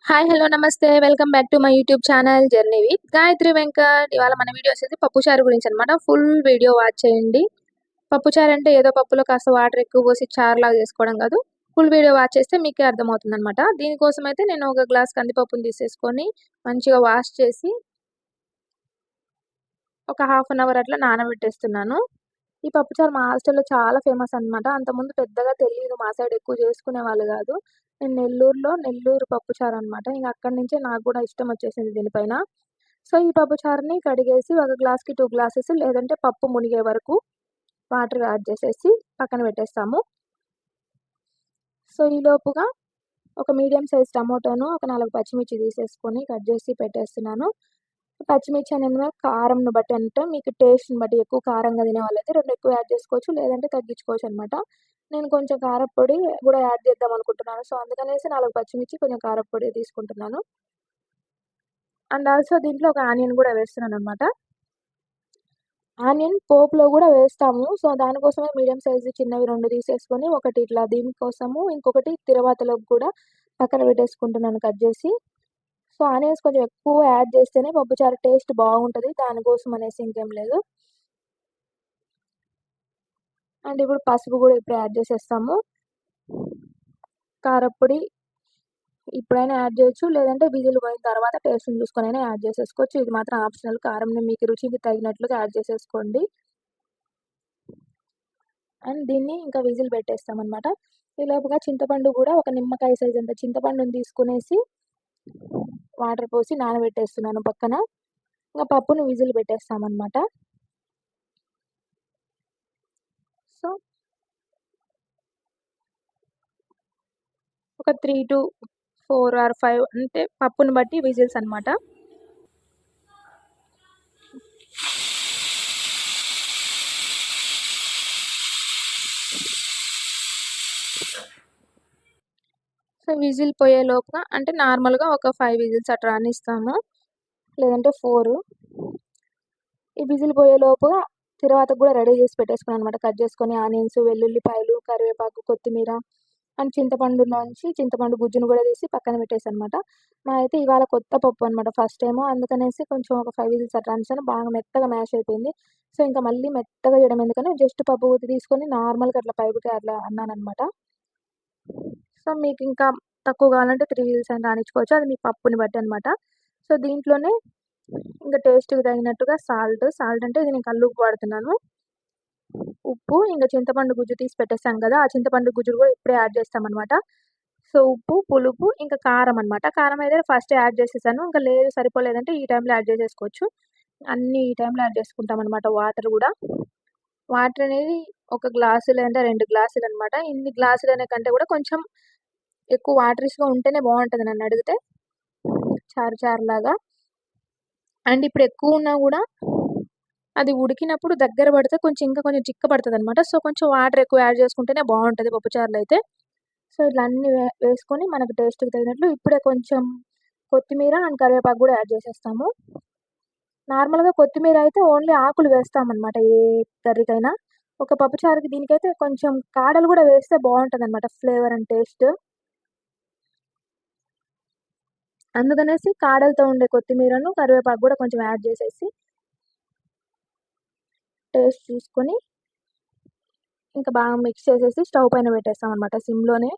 Hi! Hello! నమస్తే. Welcome back to my YouTube channel 'journey with Gayatri Venkat'. ఇవాళ మన video వచ్చేసి పప్పుచారు గురించనమాట. ఫుల్ వీడియో వాచ్ చేయండి. పప్పుచారు అంటే ఏదో పప్పులో కాస్త వాటర్ ఎక్కువ పోసి చారులాగా చేసుకోవడం కాదు. ఫుల్ వీడియో వాచ్ చేస్తే మీకే అర్థమవుతుందనమాట. దీనికోసం అయితే నేను ఒక గ్లాస్ కందిపప్పుని తీసేసుకొని మంచిగా వాష్ చేసి ఒక హాఫ్ అన్ అవర్ అట్లా నానబెట్టేస్తున్నాను. ఈ పప్పుచారు మా హాస్టల్‌లో చాలా ఫేమస్ అనమాట. అంతకుముందు పెద్దగా తెలీదు. మా సైడ్ ఎక్కువ చేసుకునేవాళ్ళు గాదు. నేను నెల్లూరులో నెల్లూరు పప్పుచారు అనమాట. ఇంక అక్కడి నుంచే నాకు గూడా ఇష్టం వచ్చేసింది దీనిపైన. సో, ఈ పప్పుచారుని కడిగేసి ఒక గ్లాస్‌కి 2 గ్లాసెస్ లేదంటే పప్పు మునిగే వరకు వాటర్ యాడ్ చేసేసి పక్కన పెట్టేస్తాము. సో, ఈలోపుగా ఒక మీడియం సైజ్ టమోటాను, ఒక 4 పచ్చిమిర్చి తీసేసుకొని కట్ చేసి పెట్టేస్తున్నాను. పచ్చిమిర్చి అనేవి కారంను బట్టి అంటే మీకు టేస్ట్‌ని బట్టి ఎక్కువ కారంగా తినేవాళ్ళైతే 2 ఎక్కువ యాడ్ చేసుకోవచ్చు. లేదంటే తగ్గించుకోవచ్చనమాట. నేను కొంచెం కారప్పొడి గూడా యాడ్ చేద్దాం అనుకుంటున్నాను. సో, అందుకనేసి 4 పచ్చిమిర్చి, కొంచెం కారప్పొడి తీసుకుంటున్నాను. అండ్ ఆల్సో దీంట్లో ఒక ఆనియన్ గూడా వేస్తున్నాననమాట. ఆనియన్ పోపులో గూడా వేస్తాము. సో, దానికోసమే మీడియం సైజు చిన్నవి 2 తీసేసుకొని, ఒకటి ఇట్లా దీనికోసము, ఇంకొకటి తిరవాతలోకి కూడా పక్కన పెట్టేసుకుంటున్నాను కట్ జేసి. సో, ఆనియన్స్ కొంచెం ఎక్కువ యాడ్ చేస్తేనే పప్పుచారు టేస్ట్ బాగుంటది. దానికోసం అనేసి ఇంకేం లేదు. అండ్ ఇప్పుడు పసుపు గూడా ఇప్పుడే యాడ్ చేసేస్తాము. కారప్పొడి ఇప్పుడైనా యాడ్ జేయొచ్చు. లేదంటే విజిల్ పోయిన తర్వాత టేస్ట్‌ని చూసుకొనైనా యాడ్ చేసేసుకోవచ్చు. ఇది మాత్రం ఆప్షనల్. కారంని మీకు రుచికి తగినట్లుగా యాడ్ చేసేసుకోండి. అండ్ దీన్ని ఇంకా విజిల్ పెట్టేస్తామనమాట. ఈలోపుగా చింతపండు గూడా ఒక నిమ్మకాయ సైజంత చింతపండుని తీసుకునేసి వాటర్ పోసి నానబెట్టేస్తున్నాను పక్కన. ఇంక పప్పుని విజిల్ పెట్టేస్తామనమాట. సో, ఒక 3-4 ఆర్ 5 అంటే పప్పుని బట్టి విజిల్స్ అనమాట. సో, విజిల్ పోయేలోపుగా అంటే నార్మల్‌గా ఒక 5 విజిల్స్ అట్లా రానిస్తాము. లేదంటే 4. ఈ విజిల్ పోయేలోపుగా తిరువాతకు గూడా రెడీ చేసి పెట్టేసుకున్నాననమాట. కట్ చేసుకొని ఆనియన్స్, వెల్లుల్లిపాయలు, కరివేపాకు, కొత్తిమీర అండ్ చింతపండులోంచి చింతపండు గుజ్జును గూడా తీసి పక్కన పెట్టేసాననమాట. నాదైతే ఇవాళ కొత్త పప్పు అనమాట ఫస్ట్ టైము. అందుకనేసి కొంచెం ఒక 5 విజిల్స్ అట్లా రానిచ్చాను. బాగా మెత్తగా మ్యాష్ అయిపోయింది. సో, ఇంకా మళ్ళీ మెత్తగా చేయడం ఎందుకని జస్ట్ పప్పు గుత్తి తీసుకొని నార్మల్‌గా అట్లా పైపుకి అట్లా అన్నాననమాట. సో, మీకింకా తక్కువ కావాలంటే 3 విజిల్స్ అయినా రానిచ్చుకోవచ్చు. అది మీ పప్పుని బట్టి అనమాట. సో, దీంట్లోనే ఇంక టేస్ట్‌కి తగినట్టుగా సాల్ట్ అంటే ఇది నేను కల్లుప్పు వాడుతున్నాను. ఉప్పు, ఇంక చింతపండు గుజ్జు తీసి పెట్టేసాం గదా! ఆ చింతపండు గుజ్జును గూడా ఇప్పుడే యాడ్ చేస్తామనమాట. సో, ఉప్పు, పులుపు, ఇంకా కారం అనమాట. కారం అయితే ఫస్టే యాడ్ చేసేసాను. ఇంక లేదు సరిపోలేదంటే ఈ టైంలో యాడ్ చేసేసుకోవచ్చు. అన్నీ ఈ టైంలో యాడ్ చేసుకుంటామనమాట వాటర్ గూడా. వాటర్ అనేది ఒక గ్లాసు లేదంటే 2 గ్లాసులనమాట. ఇన్ని గ్లాసులనే కంటే గూడా కొంచెం ఎక్కువ వాటరిష్‌గా ఉంటేనే బావుంటది నన్నడిగితే. చారు చారులాగా. అండ్ ఇప్పుడు ఎక్కువున్నా గూడా అది ఉడికినప్పుడు దగ్గర పడితే కొంచెం ఇంకా కొంచెం చిక్క పడతదనమాట. సో, కొంచెం వాటర్ ఎక్కువ యాడ్ చేసుకుంటేనే బావుంటది పప్పుచారులో అయితే. సో, ఇట్లా అన్నీ వేసుకొని మనకు టేస్ట్‌కి తగినట్లు ఇప్పుడే కొంచెం కొత్తిమీర అండ్ కరివేపాకు గూడా యాడ్ చేసేస్తాము. నార్మల్‌గా కొత్తిమీర అయితే ఓన్లీ ఆకులు వేస్తామనమాట ఏ కర్రీకైనా. ఒక పప్పుచారుకి దీనికైతే కొంచెం కాడలు గూడా వేస్తే బావుంటదనమాట ఫ్లేవర్ అండ్ టేస్ట్. అందుకనేసి కాడలతో ఉండే కొత్తిమీరను, కరివేపాకు గూడా కొంచెం యాడ్ చేసేసి టేస్ట్ చూసుకొని ఇంకా బాగా మిక్స్ చేసేసి స్టవ్ పైన పెట్టేస్తామనమాట సిమ్‌లోనే.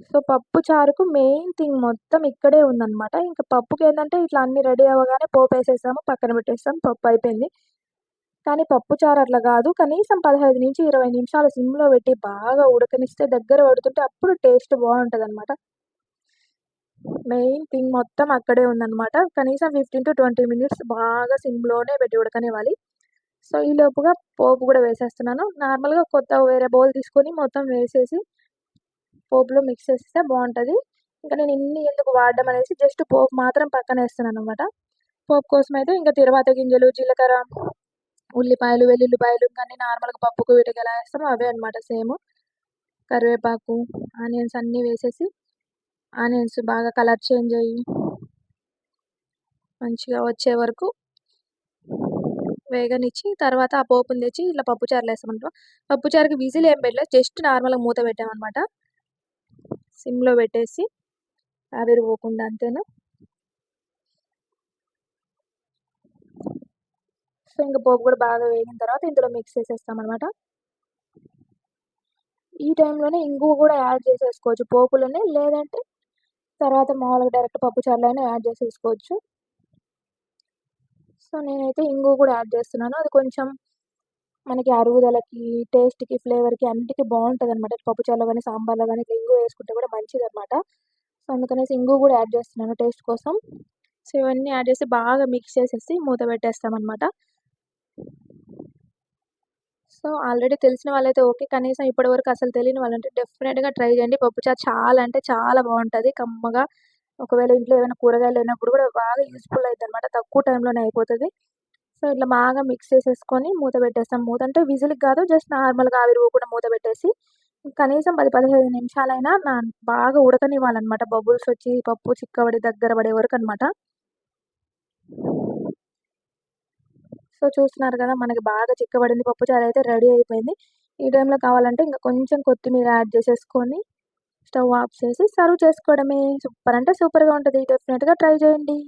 సో, పప్పు చారుకు మెయిన్ థింగ్ మొత్తం ఇక్కడే ఉందనమాట. ఇంక పప్పుకేందంటే ఇట్లా అన్నీ రెడీ అవ్వగానే పోపేసేసాము, పక్కన పెట్టేసాం, పప్పయిపోయింది. కానీ పప్పు చారు అట్లా గాదు. కనీసం 15-20 నిమిషాలు సిమ్‌లో పెట్టి బాగా ఉడకనిస్తే దగ్గర పడుతుంటే అప్పుడు టేస్ట్ బావుంటదనమాట. మెయిన్ థింగ్ మొత్తం అక్కడే ఉందనమాట. కనీసం 15-20 మినిట్స్ బాగా సిమ్‌లోనే పెట్టి ఉడకనివ్వాలి. సో, ఈలోపుగా పోపు గూడా వేసేస్తున్నాను. నార్మల్‌గా కొత్త వేరే బౌల్ తీసుకొని మొత్తం వేసేసి పోపులో మిక్స్ చేసేస్తే బావుంటది. ఇంక నేను ఇన్ని ఎందుకు వాడడం అనేసి జస్ట్ పోపు మాత్రం పక్కనేస్తున్నాననమాట. పోపు కోసమైతే ఇంక తిరవాత గింజలు, జీలకర్ర, ఉల్లిపాయలు, వెల్లుల్లిపాయలు ఇంక అన్నీ నార్మల్‌గా పప్పుకు వీటికి ఎలా ఏస్తామో అవే అనమాట సేము. కరివేపాకు, ఆనియన్స్ అన్నీ వేసేసి ఆనియన్స్ బాగా కలర్ చేంజ్ అయ్యి మంచిగా వచ్చే వరకు వేగనిచ్చి తర్వాత ఆ పోపుని తెచ్చి ఇట్లా పప్పుచారులో ఏస్తామనమాట. పప్పుచారుకి విజిల్ ఏం పెట్టలేదు. జస్ట్ నార్మల్‌గా మూత పెట్టామనమాట. సిమ్‌లో పెట్టేసి ఆవిరి పోకుండా అంతేనా. సో, ఇంక పోపు కూడా బాగా వేగిన తర్వాత ఇందులో మిక్స్ చేసేస్తామనమాట. ఈ టైంలోనే ఇంగువ గూడా యాడ్ చేసేసుకోవచ్చు పోపులోనే. లేదంటే తర్వాత మామూలుగా డైరెక్ట్ పప్పుచారులో అయినా యాడ్ చేసేసుకోవచ్చు. సో, నేనైతే ఇంగువ కూడా యాడ్ చేస్తున్నాను. అది కొంచెం మనకి అరుగుదలకి, టేస్ట్‌కి, ఫ్లేవర్‌కి అన్నిటికి బావుంటదనమాట. పప్పుచారులో గాని, సాంబార్‌లో గాని ఇట్లా ఇంగువ వేసుకుంటే కూడా మంచిదనమాట. సో, అందుకనేసి ఇంగువ గూడా యాడ్ చేస్తున్నాను టేస్ట్ కోసం. సో, ఇవన్నీ యాడ్ చేసి బాగా మిక్స్ చేసేసి మూత పెట్టేస్తామనమాట. సో, ఆల్రెడీ తెలిసిన వాళ్ళైతే ఓకే. కనీసం ఇప్పటి వరకు అసలు తెలియని వాళ్ళంటే డెఫినెట్‌గా ట్రై చేయండి. పప్పుచారు చాలా అంటే చాలా బావుంటది కమ్మగా. ఒకవేళ ఇంట్లో ఏమైనా కూరగాయలు లేనప్పుడు కూడా బాగా యూజ్‌ఫుల్ అయిద్దనమాట. తక్కువ టైంలోనే అయిపోతది. సో, ఇట్లా బాగా మిక్స్ చేసేసుకొని మూత పెట్టేస్తాం. మూత అంటే విజిల్‌కి కాదు జస్ట్ నార్మల్‌గా ఆవిరి పోకుండా మూత పెట్టేసి కనీసం 10, 15 నిమిషాలైనా బాగా ఉడకనివ్వాలనమాట. బబుల్స్ వచ్చి పప్పు చిక్కబడి దగ్గర పడే వరకనమాట. సో, చూస్తున్నారు కదా! మనకి బాగా చిక్కబడింది. పప్పుచారైతే రెడీ అయిపోయింది. ఈ టైంలో కావాలంటే ఇంక కొంచెం కొత్తిమీర యాడ్ చేసేసుకొని స్టవ్ ఆఫ్ చేసి సర్వ్ చేసుకోవడమే. సూపర్ అంటే సూపర్‌గా ఉంటది. డెఫినిట్‌గా ట్రై చేయండి.